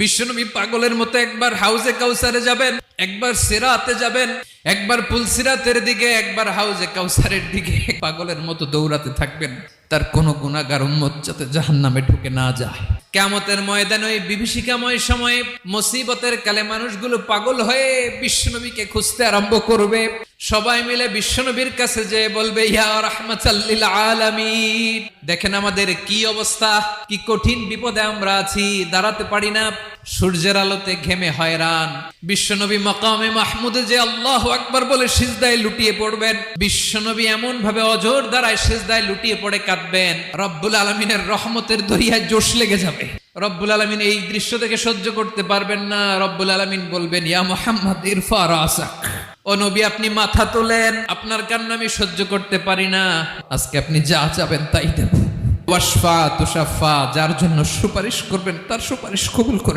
বিশ্বনবী পাগলের মতো একবার হাউজে কাউসারে যাবেন, একবার সিরাতে যাবেন, একবার পুলসিরাতের দিকে, একবার হাউজে কাউসারের দিকে পাগলের মতো দৌড়াতে থাকবেন। তার কোনো গুনাহগার উম্মত যাতে জাহান্নামে ঢুকে না যায়। কিয়ামতের ময়দানে ওই বিভীষিকাময় সময়ে মুসিবতের কালে মানুষগুলো পাগল হয়ে বিশ্বনবীকে খুঁজতে আরম্ভ করবে। সবাই মিলে বিশ্বনবীর কাছে যেয়ে বলবে, ইয়া রাহমাতাল লিল আলামিন, দেখেন আমাদের কি অবস্থা, কি কঠিন বিপদে আমরা আছি, দাঁড়াতে পারি না, সূর্যের আলোতে ঘেমে হয়রান। বিশ্বনবী মাকামে মাহমুদে যে আল্লাহু আকবার বলে সিজদায় লুটিয়ে পড়বেন, বিশ্বনবী এমন ভাবে অজর দ্বারায় সিজদায় লুটিয়ে পড়ে কাঁদবেন, রব্বুল আলামিনের রহমতের দরিয়ায় জোশ লেগে যাবে। রব্বুল আলামিন এই দৃশ্য থেকে সহ্য করতে পারবেন না। রব্বুল আলামিন বলবেন, ইয়া মুহাম্মদ ইরফা রাসাক, ও নবী আপনি মাথা তোলেন, আপনার কান্না আমি সহ্য করতে পারি না, আজকে আপনি যা চাবেন তাই দেব। ওয়াশফা তুশাফা, যার জন্য সুপারিশ করবেন তার সুপারিশ কবুল করে